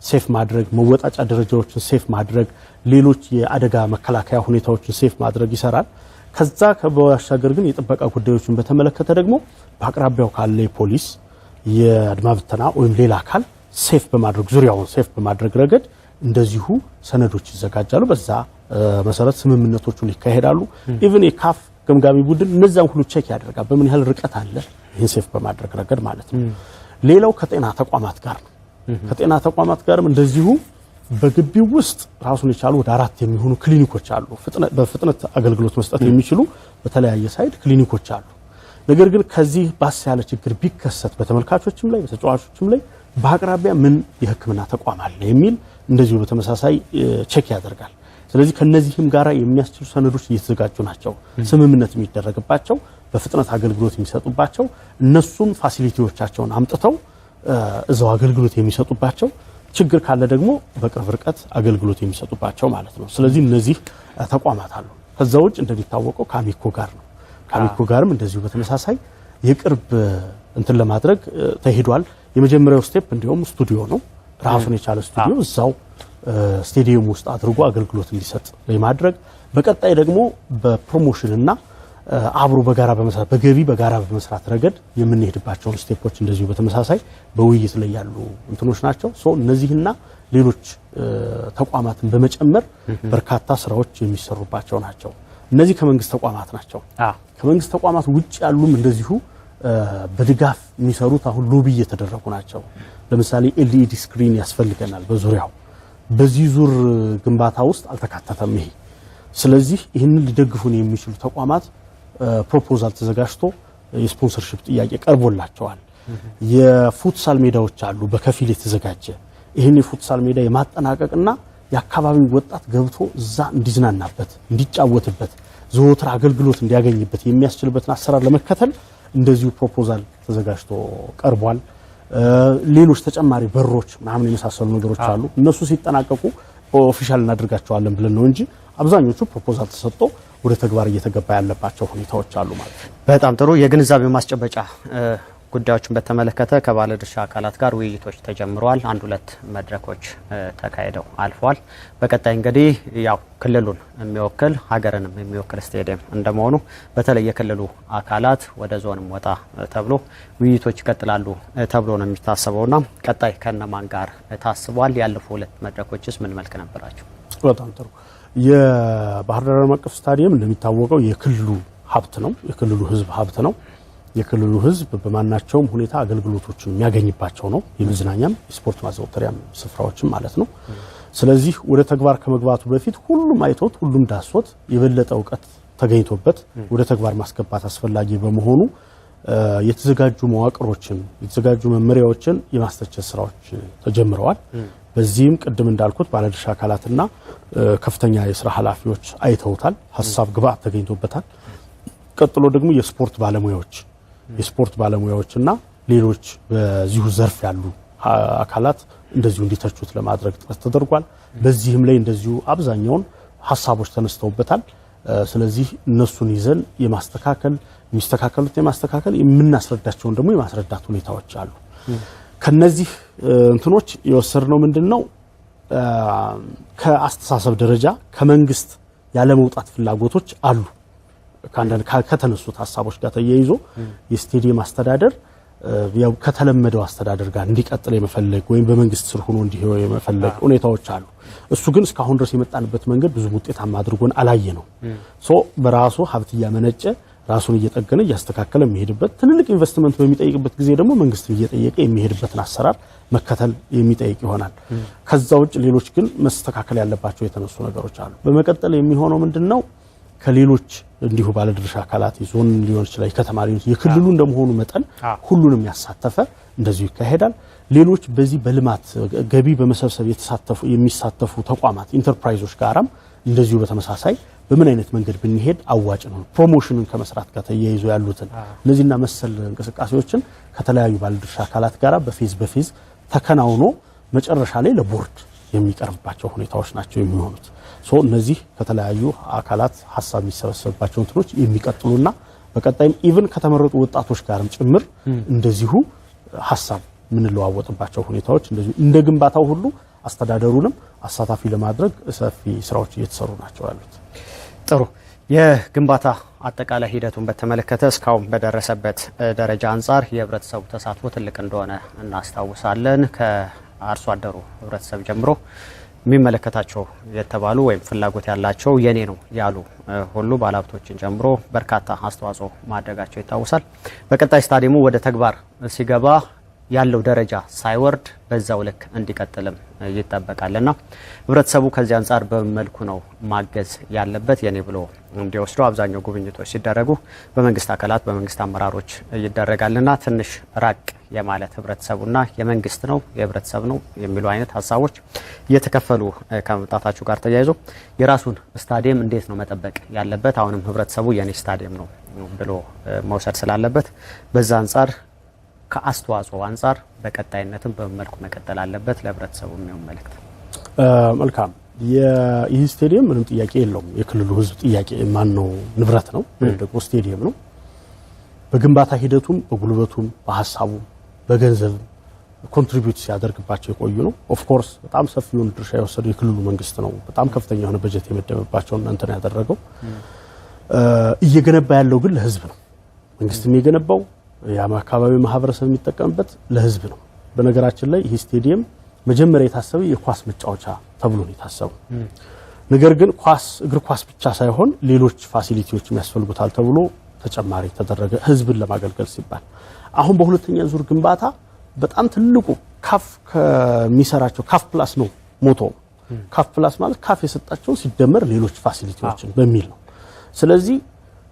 ሴፍ ማድረግ፣ መወጣጫ ደረጃዎችን ሴፍ ማድረግ፣ ሌሎች የአደጋ መከላከያ ሁኔታዎችን ሴፍ ማድረግ ይሰራል። ከዛ ከባሻገር ግን የጥበቃ ጉዳዮችን በተመለከተ ደግሞ በአቅራቢያው ካለ የፖሊስ የአድማ ብተና ወይም ሌላ አካል ሴፍ በማድረግ ዙሪያውን ሴፍ በማድረግ ረገድ እንደዚሁ ሰነዶች ይዘጋጃሉ። በዛ መሰረት ስምምነቶቹ ይካሄዳሉ። ኢቭን የካፍ ገምጋሚ ቡድን እነዛን ሁሉ ቼክ ያደርጋል። በምን ያህል ርቀት አለ ይህን ሴፍ በማድረግ ረገድ ማለት ነው። ሌላው ከጤና ተቋማት ጋር ነው። ከጤና ተቋማት ጋርም እንደዚሁ በግቢው ውስጥ ራሱን የቻሉ ወደ 4 የሚሆኑ ክሊኒኮች አሉ። በፍጥነት አገልግሎት መስጠት የሚችሉ በተለያየ ሳይድ ክሊኒኮች አሉ። ነገር ግን ከዚህ ባስ ያለ ችግር ቢከሰት በተመልካቾችም ላይ በተጫዋቾችም ላይ በአቅራቢያ ምን የሕክምና ተቋም አለ የሚል እንደዚሁ በተመሳሳይ ቼክ ያደርጋል። ስለዚህ ከነዚህም ጋራ የሚያስችሉ ሰነዶች እየተዘጋጁ ናቸው። ስምምነት የሚደረግባቸው በፍጥነት አገልግሎት የሚሰጡባቸው እነሱም ፋሲሊቲዎቻቸውን አምጥተው እዛው አገልግሎት የሚሰጡባቸው ችግር ካለ ደግሞ በቅርብ ርቀት አገልግሎት የሚሰጡባቸው ማለት ነው። ስለዚህ እነዚህ ተቋማት አሉ። ከዛ ውጭ እንደሚታወቀው ከአሚኮ ጋር ነው። ከአሚኮ ጋርም እንደዚሁ በተመሳሳይ የቅርብ እንትን ለማድረግ ተሄዷል። የመጀመሪያው ስቴፕ እንዲሁም ስቱዲዮ ነው። ራሱን የቻለ ስቱዲዮ እዛው ስቴዲየም ውስጥ አድርጎ አገልግሎት እንዲሰጥ ለማድረግ በቀጣይ ደግሞ በፕሮሞሽንና አብሮ በጋራ በመስራት በገቢ በጋራ በመስራት ረገድ የምንሄድባቸው ስቴፖች እንደዚሁ በተመሳሳይ በውይይት ላይ ያሉ እንትኖች ናቸው። እነዚህና ሌሎች ተቋማትን በመጨመር በርካታ ስራዎች የሚሰሩባቸው ናቸው። እነዚህ ከመንግስት ተቋማት ናቸው። ከመንግስት ተቋማት ውጭ ያሉም እንደዚሁ በድጋፍ የሚሰሩት አሁን ሎቢ እየተደረጉ ናቸው። ለምሳሌ ኤልኢዲ ስክሪን ያስፈልገናል በዙሪያው። በዚህ ዙር ግንባታ ውስጥ አልተካተተም ይሄ። ስለዚህ ይህንን ሊደግፉን የሚችሉ ተቋማት ፕሮፖዛል ተዘጋጅቶ የስፖንሰርሺፕ ጥያቄ ቀርቦላቸዋል። የፉትሳል ሜዳዎች አሉ በከፊል የተዘጋጀ። ይህን የፉትሳል ሜዳ የማጠናቀቅና የአካባቢው ወጣት ገብቶ እዛ እንዲዝናናበት፣ እንዲጫወትበት፣ ዘወትር አገልግሎት እንዲያገኝበት የሚያስችልበትን አሰራር ለመከተል እንደዚሁ ፕሮፖዛል ተዘጋጅቶ ቀርቧል። ሌሎች ተጨማሪ በሮች ምናምን የመሳሰሉ ነገሮች አሉ። እነሱ ሲጠናቀቁ ኦፊሻል እናደርጋቸዋለን ብለን ነው እንጂ አብዛኞቹ ፕሮፖዛል ተሰጥቶ ወደ ተግባር እየተገባ ያለባቸው ሁኔታዎች አሉ ማለት ነው። በጣም ጥሩ። የግንዛቤ ማስጨበጫ ጉዳዮችን በተመለከተ ከባለድርሻ አካላት ጋር ውይይቶች ተጀምረዋል። 1-2 መድረኮች ተካሂደው አልፈዋል። በቀጣይ እንግዲህ ያው ክልሉን የሚወክል ሀገርንም የሚወክል ስቴዲየም እንደመሆኑ በተለይ የክልሉ አካላት ወደ ዞንም ወጣ ተብሎ ውይይቶች ይቀጥላሉ ተብሎ ነው የሚታሰበውና ቀጣይ ከነማን ጋር ታስቧል? ያለፉ 2 መድረኮችስ ምን መልክ ነበራቸው? በጣም ጥሩ። የባህር ዳር ዓለም አቀፍ ስታዲየም እንደሚታወቀው የክልሉ ሀብት ነው። የክልሉ ሕዝብ ሀብት ነው። የክልሉ ሕዝብ በማናቸውም ሁኔታ አገልግሎቶችን የሚያገኝባቸው ነው። የመዝናኛም የስፖርት ማዘውተሪያም ስፍራዎችም ማለት ነው። ስለዚህ ወደ ተግባር ከመግባቱ በፊት ሁሉም አይቶት ሁሉም ዳሶት የበለጠ እውቀት ተገኝቶበት ወደ ተግባር ማስገባት አስፈላጊ በመሆኑ የተዘጋጁ መዋቅሮችን የተዘጋጁ መመሪያዎችን የማስተቸት ስራዎች ተጀምረዋል። በዚህም ቅድም እንዳልኩት ባለድርሻ አካላትና ከፍተኛ የሥራ ኃላፊዎች አይተውታል ሐሳብ ግብአት ተገኝቶበታል ቀጥሎ ደግሞ የስፖርት ባለሙያዎችና ሌሎች በዚሁ ዘርፍ ያሉ አካላት እንደዚሁ እንዲተቹት ለማድረግ ጥረት ተደርጓል በዚህም ላይ እንደዚሁ አብዛኛውን ሐሳቦች ተነስተውበታል ስለዚህ እነሱን ይዘን የማስተካከል የምናስረዳቸውን ደግሞ የማስረዳት ሁኔታዎች አሉ ከነዚህ እንትኖች የወሰድነው ምንድነው ከአስተሳሰብ ደረጃ ከመንግስት ያለ መውጣት ፍላጎቶች አሉ ከተነሱት ሐሳቦች ጋር ተያይዞ የስቴዲየም አስተዳደር ያው ከተለመደው አስተዳደር ጋር እንዲቀጥል የመፈለግ ወይም በመንግስት ስር ሆኖ እንዲሆን የመፈለግ ሁኔታዎች አሉ እሱ ግን እስካሁን ድረስ የመጣንበት መንገድ ብዙ ውጤታማ አድርጎን አላየ ነው በራሱ ሀብት ያመነጨ ራሱን እየጠገነ ያስተካከለ የሚሄድበት ትልልቅ ኢንቨስትመንት በሚጠይቅበት ጊዜ ደግሞ መንግስት እየጠየቀ የሚሄድበትን አሰራር መከተል የሚጠይቅ ይሆናል ከዛ ውጭ ሌሎች ግን መስተካከል ያለባቸው የተነሱ ነገሮች አሉ በመቀጠል የሚሆነው ምንድነው ከሌሎች እንዲሁ ባለድርሻ አካላት ዞን ሊሆን ይችላል ከተማ ሊሆን የክልሉ እንደመሆኑ መጠን ሁሉንም ያሳተፈ እንደዚሁ ይካሄዳል ሌሎች በዚህ በልማት ገቢ በመሰብሰብ የሚሳተፉ ተቋማት ኢንተርፕራይዞች ጋራም እንደዚሁ በተመሳሳይ በምን አይነት መንገድ ብንሄድ አዋጭ ነው ፕሮሞሽንን ከመስራት ጋር ተያይዞ ያሉትን እነዚህና መሰል እንቅስቃሴዎችን ከተለያዩ ባለድርሻ አካላት ጋራ በፌዝ ተከናውኖ መጨረሻ ላይ ለቦርድ የሚቀርብባቸው ሁኔታዎች ናቸው የሚሆኑት እነዚህ ከተለያዩ አካላት ሐሳብ የሚሰበሰብባቸው እንትኖች የሚቀጥሉና በቀጣይም ኢቭን ከተመረጡ ወጣቶች ጋርም ጭምር እንደዚሁ ሐሳብ ምን ለዋወጥባቸው ሁኔታዎች እንደዚሁ እንደ ግንባታው ሁሉ አስተዳደሩንም አሳታፊ ለማድረግ ሰፊ ስራዎች እየተሰሩ ናቸው ያሉት ጥሩ የግንባታ አጠቃላይ ሂደቱን በተመለከተ እስካሁን በደረሰበት ደረጃ አንፃር የህብረተሰቡ ተሳትፎ ትልቅ እንደሆነ እናስታውሳለን ከአርሶ አደሩ ህብረተሰብ ጀምሮ የሚመለከታቸው የተባሉ ወይም ፍላጎት ያላቸው የኔ ነው ያሉ ሁሉ ባለሀብቶችን ጀምሮ በርካታ አስተዋጽኦ ማድረጋቸው ይታወሳል በቀጣይ ስታዲየሙ ወደ ተግባር ሲገባ ያለው ደረጃ ሳይወርድ በዛው ልክ እንዲቀጥልም ይተበቃልና ህብረተሰቡ ከዚህ አንፃር በመልኩ ነው ማገዝ ያለበት የኔ ብሎ እንዲወስዱ አብዛኛው ጉብኝቶች ሲደረጉ በመንግስት አካላት በመንግስት አመራሮች ይደረጋልና ትንሽ ራቅ የማለት ህብረተሰቡና የመንግስት ነው የህብረተሰብ ነው የሚሉ አይነት ሐሳቦች እየተከፈሉ ከመጣታቸው ጋር ተያይዞ የራሱን ስታዲየም እንዴት ነው መጠበቅ ያለበት አሁንም ህብረተሰቡ የኔ ስታዲየም ነው ብሎ መውሰድ ስላለበት በዛ አንፃር ከአስተዋጽኦ አንፃር በቀጣይነትም በመልኩ መቀጠል አለበት ለህብረተሰቡ የሚሆን መልእክት መልካም ይህ ስቴዲየም ምንም ጥያቄ የለውም የክልሉ ህዝብ ጥያቄ ማን ነው ንብረት ነው ወይ ደግሞ ስቴዲየም ነው በግንባታ ሂደቱም በጉልበቱም በሐሳቡ በገንዘብ ኮንትሪቢዩት ሲያደርግባቸው የቆዩ ነው ኦፍ ኮርስ በጣም ሰፊውን ድርሻ የወሰደው የክልሉ መንግስት ነው በጣም ከፍተኛ የሆነ በጀት የመደበባቸው እንትን ያደረገው እየገነባ ያለው ግን ለህዝብ ነው መንግስትም የገነባው የአካባቢው ማህበረሰብ የሚጠቀምበት ለህዝብ ነው በነገራችን ላይ ይህ ስቴዲየም መጀመሪያ የታሰበው የኳስ መጫወቻ ተብሎ ነው የታሰበው ነገር ግን እግር ኳስ ብቻ ሳይሆን ሌሎች ፋሲሊቲዎች የሚያስፈልጉታል ተብሎ ተጨማሪ ተደረገ ህዝብን ለማገልገል ሲባል አሁን በሁለተኛ ዙር ግንባታ በጣም ትልቁ ካፍ ከሚሰራቸው ካፍ ፕላስ ነው ሞቶ ካፍ ፕላስ ማለት ካፍ የሰጣቸው ሲደመር ሌሎች ፋሲሊቲዎችን በሚል ነው ስለዚህ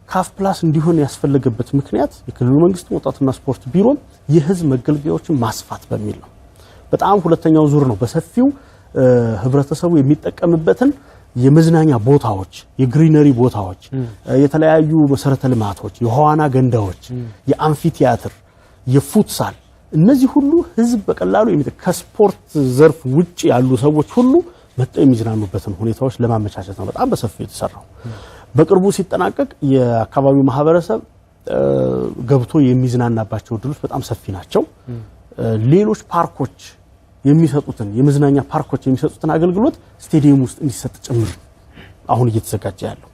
ካፍ ፕላስ እንዲሆን ያስፈልገበት ምክንያት የክልሉ መንግስት ወጣትና ስፖርት ቢሮ የህዝብ መገልገያዎችን ማስፋት በሚል ነው በጣም ሁለተኛው ዙር ነው በሰፊው ህብረተሰቡ የሚጠቀምበትን የመዝናኛ ቦታዎች የግሪነሪ ቦታዎች የተለያዩ መሰረተ ልማቶች የሆዋና ገንዳዎች የአምፊ ቲያትር የፉትሳል እነዚህ ሁሉ ህዝብ በቀላሉ ከስፖርት ዘርፍ ውጪ ያሉ ሰዎች ሁሉ መጥተው የሚዝናኑበትን ሁኔታዎች ለማመቻቸት ነው በጣም በሰፊው የተሰራው በቅርቡ ሲጠናቀቅ የአካባቢው ማህበረሰብ ገብቶ የሚዝናናባቸው ድሎች በጣም ሰፊ ናቸው ሌሎች ፓርኮች የሚሰጡትን የመዝናኛ ፓርኮች የሚሰጡትን አገልግሎት ስቴዲየም ውስጥ እንዲሰጥ ጭምር አሁን እየተዘጋጀ ያለው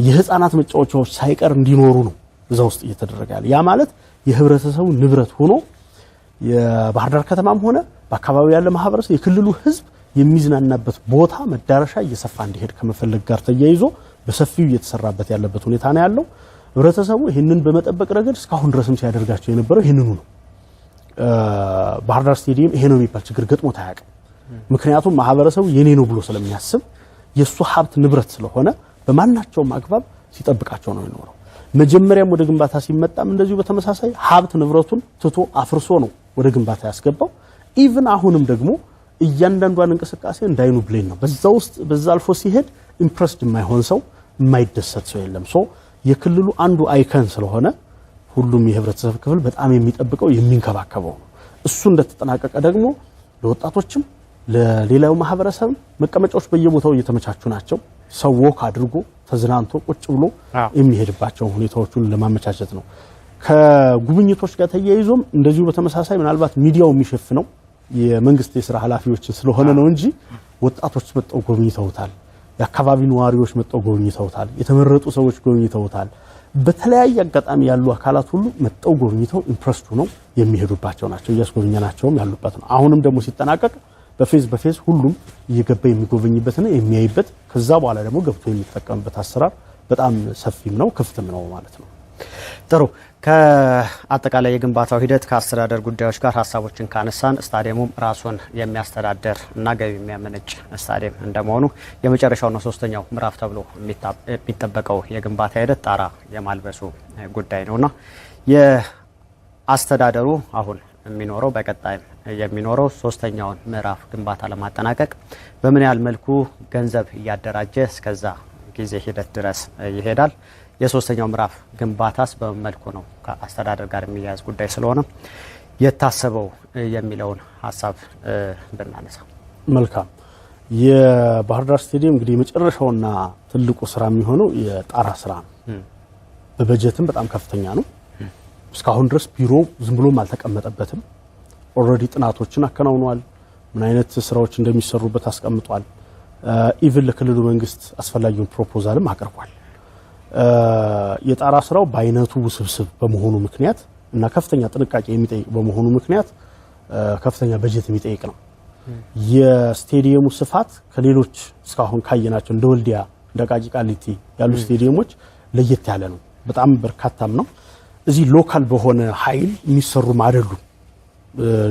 የህፃናት መጫወቻዎች ሳይቀር እንዲኖሩ ነው እዛ ውስጥ እየተደረገ ያለው ያ ማለት የህብረተሰቡ ንብረት ሆኖ የባህር ዳር ከተማም ሆነ በአካባቢው ያለ ማህበረሰብ የክልሉ ህዝብ የሚዝናናበት ቦታ መዳረሻ እየሰፋ እንዲሄድ ከመፈለግ ጋር ተያይዞ በሰፊው እየተሰራበት ያለበት ሁኔታ ነው ያለው ህብረተሰቡ ይሄንን በመጠበቅ ረገድ እስካሁን ድረስም ሲያደርጋቸው የነበረው ይሄንኑ ነው ባህር ዳር ስቴዲየም ይሄ ነው የሚባል ችግር ገጥሞት አያውቅም ምክንያቱም ማህበረሰቡ የኔ ነው ብሎ ስለሚያስብ የሱ ሀብት ንብረት ስለሆነ በማናቸውም አግባብ ሲጠብቃቸው ነው የኖረው መጀመሪያም ወደ ግንባታ ሲመጣም እንደዚሁ በተመሳሳይ ሀብት ንብረቱን ትቶ አፍርሶ ነው ወደ ግንባታ ያስገባው ኢቭን አሁንም ደግሞ እያንዳንዷን እንቅስቃሴ እንዳይኑ ብሌን ነው። በዛ አልፎ ሲሄድ ኢምፕረስድ የማይሆን ሰው የማይደሰት ሰው የለም። ሶ የክልሉ አንዱ አይከን ስለሆነ ሁሉም የህብረተሰብ ክፍል በጣም የሚጠብቀው የሚንከባከበው ነው። እሱ እንደተጠናቀቀ ደግሞ ለወጣቶችም ለሌላው ማህበረሰብ መቀመጫዎች በየቦታው እየተመቻቹ ናቸው። ሰው ወክ አድርጎ ተዝናንቶ ቁጭ ብሎ የሚሄድባቸው ሁኔታዎችን ለማመቻቸት ነው። ከጉብኝቶች ጋር ተያይዞም እንደዚሁ በተመሳሳይ ምናልባት ሚዲያው የሚሸፍነው የመንግስት የሥራ ኃላፊዎች ስለሆነ ነው እንጂ ወጣቶች መጣው ጎብኝተውታል። የአካባቢ ነዋሪዎች መጣው ጎብኝተውታል። የተመረጡ ሰዎች ጎብኝተውታል። በተለያየ አጋጣሚ ያሉ አካላት ሁሉ መጣው ጎብኝተው ኢምፕረስድ ነው የሚሄዱባቸው ናቸው። እያስጎበኘናቸውም ያሉበት ነው። አሁንም ደግሞ ሲጠናቀቅ በፌዝ ሁሉም እየገባ የሚጎበኝበትና የሚያይበት ከዛ በኋላ ደግሞ ገብቶ የሚጠቀምበት አሰራር በጣም ሰፊም ነው ክፍትም ነው ማለት ነው። ጥሩ። ከአጠቃላይ የግንባታው ሂደት ከአስተዳደር ጉዳዮች ጋር ሀሳቦችን ካነሳን ስታዲየሙም ራሱን የሚያስተዳደር እና ገቢ የሚያመነጭ ስታዲየም እንደመሆኑ የመጨረሻው ነው ሶስተኛው ምዕራፍ ተብሎ የሚጠበቀው የግንባታ ሂደት ጣራ የማልበሱ ጉዳይ ነውና የአስተዳደሩ አሁን የሚኖረው በቀጣይ የሚኖረው ሶስተኛውን ምዕራፍ ግንባታ ለማጠናቀቅ በምን ያህል መልኩ ገንዘብ እያደራጀ እስከዛ ጊዜ ሂደት ድረስ ይሄዳል? የሶስተኛው ምዕራፍ ግንባታስ በምን መልኩ ነው ከአስተዳደር ጋር የሚያያዝ ጉዳይ ስለሆነ የታሰበው የሚለውን ሀሳብ ብናነሳ መልካም። የባህር ዳር ስቴዲየም እንግዲህ የመጨረሻውና ትልቁ ስራ የሚሆነው የጣራ ስራ ነው። በበጀትም በጣም ከፍተኛ ነው። እስካሁን ድረስ ቢሮ ዝም ብሎም አልተቀመጠበትም። ኦልሬዲ ጥናቶችን አከናውኗል። ምን አይነት ስራዎች እንደሚሰሩበት አስቀምጧል። ኢቭን ለክልሉ መንግስት አስፈላጊውን ፕሮፖዛልም አቅርቧል። የጣራ ስራው በአይነቱ ውስብስብ በመሆኑ ምክንያት እና ከፍተኛ ጥንቃቄ የሚጠይቅ በመሆኑ ምክንያት ከፍተኛ በጀት የሚጠይቅ ነው። የስቴዲየሙ ስፋት ከሌሎች እስካሁን ካየናቸው እንደ ወልዲያ እንደ ቃቂ ቃሊቲ ያሉ ስቴዲየሞች ለየት ያለ ነው። በጣም በርካታም ነው። እዚህ ሎካል በሆነ ኃይል የሚሰሩም አይደሉም።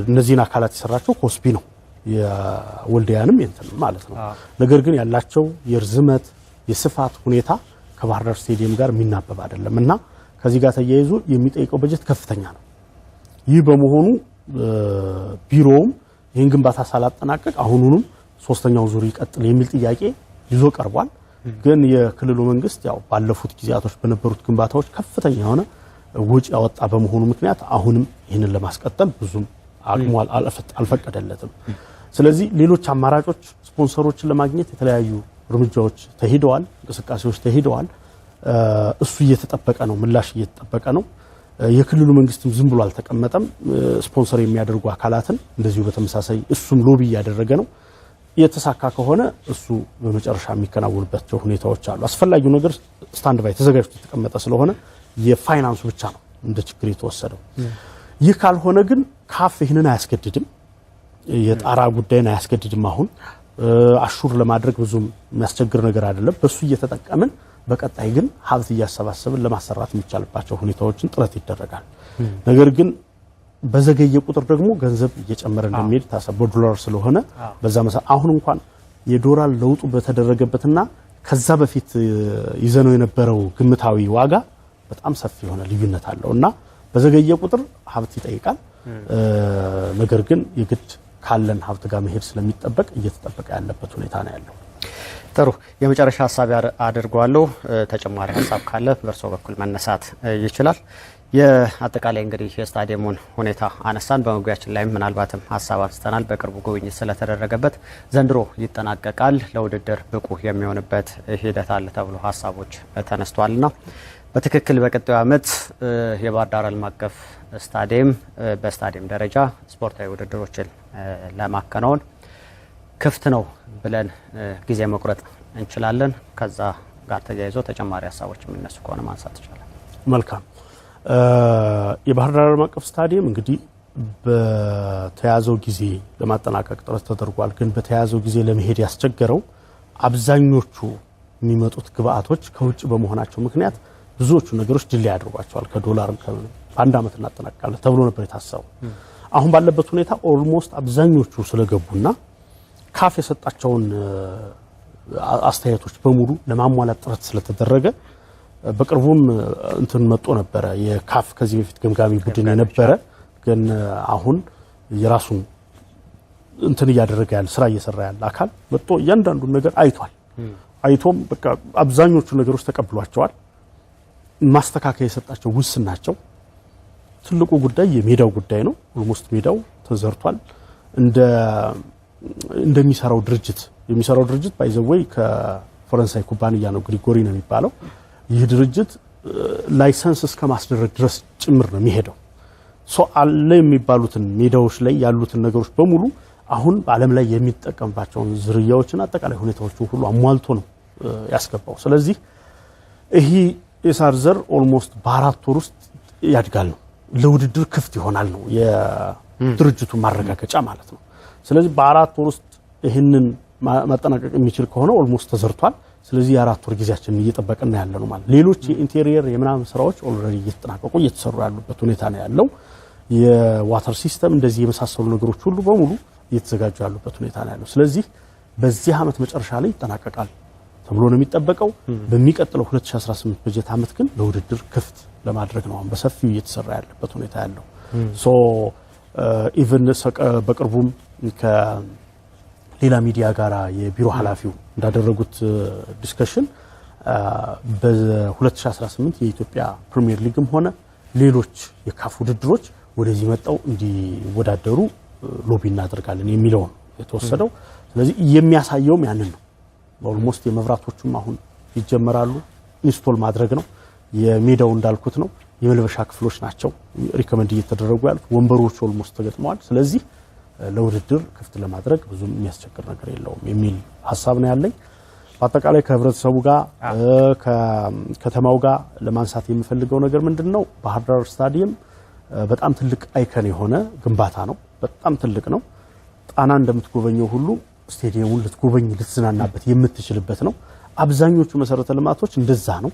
እነዚህን አካላት የሰራቸው ኮስፒ ነው የወልዲያንም እንትን ማለት ነው። ነገር ግን ያላቸው የርዝመት የስፋት ሁኔታ ከባህር ዳር ስቴዲየም ጋር የሚናበብ አይደለም እና ከዚህ ጋር ተያይዞ የሚጠይቀው በጀት ከፍተኛ ነው። ይህ በመሆኑ ቢሮውም ይህን ግንባታ ሳላጠናቀቅ አሁኑንም ሶስተኛው ዙር ይቀጥል የሚል ጥያቄ ይዞ ቀርቧል። ግን የክልሉ መንግስት ያው ባለፉት ጊዜያቶች በነበሩት ግንባታዎች ከፍተኛ የሆነ ወጪ ያወጣ በመሆኑ ምክንያት አሁንም ይህንን ለማስቀጠል ብዙም አቅሙ አልፈቀደለትም። ስለዚህ ሌሎች አማራጮች ስፖንሰሮችን ለማግኘት የተለያዩ እርምጃዎች ተሄደዋል፣ እንቅስቃሴዎች ተሄደዋል። እሱ እየተጠበቀ ነው፣ ምላሽ እየተጠበቀ ነው። የክልሉ መንግስትም ዝም ብሎ አልተቀመጠም። ስፖንሰር የሚያደርጉ አካላትን እንደዚሁ በተመሳሳይ እሱም ሎቢ እያደረገ ነው። የተሳካ ከሆነ እሱ በመጨረሻ የሚከናወንባቸው ሁኔታዎች አሉ። አስፈላጊው ነገር ስታንድ ባይ ተዘጋጅቶ የተቀመጠ ስለሆነ የፋይናንሱ ብቻ ነው እንደ ችግር የተወሰደው። ይህ ካልሆነ ግን ካፍ ይህንን አያስገድድም፣ የጣራ ጉዳይን አያስገድድም። አሁን አሹር ለማድረግ ብዙም የሚያስቸግር ነገር አይደለም። በሱ እየተጠቀምን በቀጣይ ግን ሀብት እያሰባሰብን ለማሰራት የሚቻልባቸው ሁኔታዎችን ጥረት ይደረጋል። ነገር ግን በዘገየ ቁጥር ደግሞ ገንዘብ እየጨመረ እንደሚሄድ ታሰብ በዶላር ስለሆነ በዛ መሰረት አሁን እንኳን የዶላር ለውጡ በተደረገበትና ከዛ በፊት ይዘነው የነበረው ግምታዊ ዋጋ በጣም ሰፊ የሆነ ልዩነት አለው እና በዘገየ ቁጥር ሀብት ይጠይቃል። ነገር ግን የግድ ካለን ሀብት ጋር መሄድ ስለሚጠበቅ እየተጠበቀ ያለበት ሁኔታ ነው ያለው። ጥሩ። የመጨረሻ ሀሳብ አድርጓለሁ። ተጨማሪ ሀሳብ ካለ በእርሶ በኩል መነሳት ይችላል። የአጠቃላይ እንግዲህ የስታዲየሙን ሁኔታ አነሳን። በመግቢያችን ላይም ምናልባትም ሀሳብ አንስተናል። በቅርቡ ጉብኝት ስለተደረገበት ዘንድሮ ይጠናቀቃል፣ ለውድድር ብቁ የሚሆንበት ሂደት አለ ተብሎ ሀሳቦች ተነስተዋልና በትክክል በቀጣዩ ዓመት የባህር ዳር ዓለም አቀፍ ስታዲየም በስታዲየም ደረጃ ስፖርታዊ ውድድሮችን ለማከናወን ክፍት ነው ብለን ጊዜ መቁረጥ እንችላለን? ከዛ ጋር ተያይዞ ተጨማሪ ሀሳቦች የሚነሱ ከሆነ ማንሳት ይችላል። መልካም። የባህር ዳር ዓለም አቀፍ ስታዲየም እንግዲህ በተያዘው ጊዜ ለማጠናቀቅ ጥረት ተደርጓል። ግን በተያዘው ጊዜ ለመሄድ ያስቸገረው አብዛኞቹ የሚመጡት ግብአቶች ከውጭ በመሆናቸው ምክንያት ብዙዎቹ ነገሮች ድል ያደርጓቸዋል። ከዶላርም በአንድ ዓመት እናጠናቅቃለን ተብሎ ነበር የታሰበው። አሁን ባለበት ሁኔታ ኦልሞስት አብዛኞቹ ስለገቡና ካፍ የሰጣቸውን አስተያየቶች በሙሉ ለማሟላት ጥረት ስለተደረገ በቅርቡም እንትን መጥቶ ነበረ የካፍ ከዚህ በፊት ገምጋሚ ቡድን የነበረ ግን አሁን የራሱን እንትን እያደረገ ያለ ስራ እየሰራ ያለ አካል መጥቶ እያንዳንዱን ነገር አይቷል። አይቶም በቃ አብዛኞቹ ነገሮች ተቀብሏቸዋል። ማስተካከያ የሰጣቸው ውስን ናቸው። ትልቁ ጉዳይ የሜዳው ጉዳይ ነው። ኦልሞስት ሜዳው ተዘርቷል። እንደሚሰራው ድርጅት የሚሰራው ድርጅት ባይዘወይ ከፈረንሳይ ኩባንያ ነው፣ ግሪጎሪ ነው የሚባለው። ይህ ድርጅት ላይሰንስ እስከ ማስደረግ ድረስ ጭምር ነው የሚሄደው። አለ የሚባሉትን ሜዳዎች ላይ ያሉትን ነገሮች በሙሉ አሁን በዓለም ላይ የሚጠቀምባቸውን ዝርያዎችን አጠቃላይ ሁኔታዎችን ሁሉ አሟልቶ ነው ያስገባው። ስለዚህ ይሄ የሳር ዘር ኦልሞስት በ4 ወር ውስጥ ያድጋል ነው፣ ለውድድር ክፍት ይሆናል ነው የድርጅቱ ማረጋገጫ ማለት ነው። ስለዚህ በ4 ወር ውስጥ ይህንን ማጠናቀቅ የሚችል ከሆነ ኦልሞስት ተዘርቷል። ስለዚህ የ4 ወር ጊዜያችንን እየጠበቅን ያለ ነው ማለት። ሌሎች የኢንቴሪየር የምናምን ስራዎች ኦልሬዲ እየተጠናቀቁ እየተሰሩ ያሉበት ሁኔታ ነው ያለው። የዋተር ሲስተም እንደዚህ የመሳሰሉ ነገሮች ሁሉ በሙሉ እየተዘጋጁ ያሉበት ሁኔታ ነው ያለው። ስለዚህ በዚህ ዓመት መጨረሻ ላይ ይጠናቀቃል ተብሎ ነው የሚጠበቀው። በሚቀጥለው 2018 በጀት ዓመት ግን ለውድድር ክፍት ለማድረግ ነው አሁን በሰፊው እየተሰራ ያለበት ሁኔታ ያለው። ኢቭን በቅርቡም ከሌላ ሚዲያ ጋራ የቢሮ ኃላፊው እንዳደረጉት ዲስከሽን በ2018 የኢትዮጵያ ፕሪሚየር ሊግም ሆነ ሌሎች የካፍ ውድድሮች ወደዚህ መጣው እንዲወዳደሩ ሎቢ እናደርጋለን የሚለው የተወሰደው። ስለዚህ የሚያሳየውም ያንን ነው። ኦልሞስት የመብራቶቹም አሁን ይጀመራሉ፣ ኢንስቶል ማድረግ ነው። የሜዳው እንዳልኩት ነው፣ የመልበሻ ክፍሎች ናቸው ሪከመንድ እየተደረጉ ያሉት። ወንበሮቹ ኦልሞስት ተገጥመዋል። ስለዚህ ለውድድር ክፍት ለማድረግ ብዙም የሚያስቸግር ነገር የለውም የሚል ሐሳብ ነው ያለኝ። በአጠቃላይ ከህብረተሰቡ ጋር ከከተማው ጋር ለማንሳት የሚፈልገው ነገር ምንድነው? ባህር ዳር ስታዲየም በጣም ትልቅ አይከን የሆነ ግንባታ ነው። በጣም ትልቅ ነው። ጣና እንደምትጎበኘው ሁሉ ስቴዲየሙን ልትጎበኝ ልትዝናናበት የምትችልበት ነው። አብዛኞቹ መሰረተ ልማቶች እንደዛ ነው።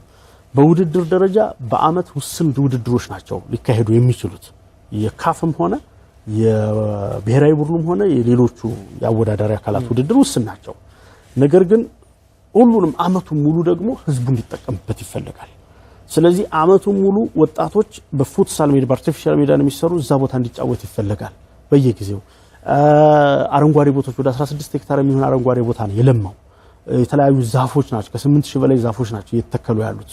በውድድር ደረጃ በአመት ውስን ውድድሮች ናቸው ሊካሄዱ የሚችሉት። የካፍም ሆነ የብሔራዊ ቡድኑም ሆነ የሌሎቹ የአወዳዳሪ አካላት ውድድር ውስን ናቸው። ነገር ግን ሁሉንም አመቱን ሙሉ ደግሞ ህዝቡ እንዲጠቀምበት ይፈልጋል። ስለዚህ አመቱን ሙሉ ወጣቶች በፉትሳል ሜዳ በአርቲፊሻል ሜዳ ነው የሚሰሩ፣ እዛ ቦታ እንዲጫወት ይፈልጋል። በየጊዜው አረንጓዴ ቦታዎች ወደ 16 ሄክታር የሚሆን አረንጓዴ ቦታ ነው የለማው። የተለያዩ ዛፎች ናቸው፣ ከ8000 በላይ ዛፎች ናቸው እየተተከሉ ያሉት።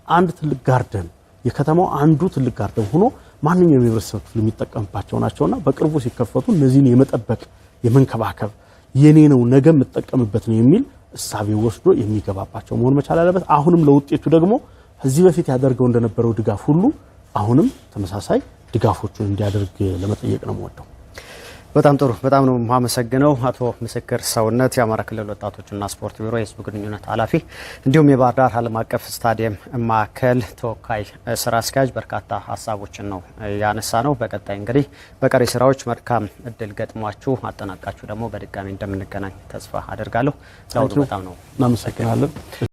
አንድ ትልቅ ጋርደን የከተማው አንዱ ትልቅ ጋርደን ሆኖ ማንኛውም የህብረተሰብ ክፍል የሚጠቀምባቸው ናቸውና በቅርቡ ሲከፈቱ እነዚህን የመጠበቅ የመንከባከብ የኔ ነው ነገ የምጠቀምበት ነው የሚል እሳቤ ወስዶ የሚገባባቸው መሆን መቻል አለበት። አሁንም ለውጤቱ ደግሞ እዚህ በፊት ያደርገው እንደነበረው ድጋፍ ሁሉ አሁንም ተመሳሳይ ድጋፎችን እንዲያደርግ ለመጠየቅ ነው የምወደው። በጣም ጥሩ። በጣም ነው የማመሰግነው አቶ ምስክር ሰውነት የአማራ ክልል ወጣቶችና ስፖርት ቢሮ የህዝብ ግንኙነት ኃላፊ እንዲሁም የባህር ዳር ዓለም አቀፍ ስታዲየም ማዕከል ተወካይ ስራ አስኪያጅ። በርካታ ሀሳቦችን ነው ያነሳ ነው። በቀጣይ እንግዲህ በቀሪ ስራዎች መልካም እድል ገጥሟችሁ አጠናቃችሁ ደግሞ በድጋሚ እንደምንገናኝ ተስፋ አደርጋለሁ። በጣም ነው እናመሰግናለን።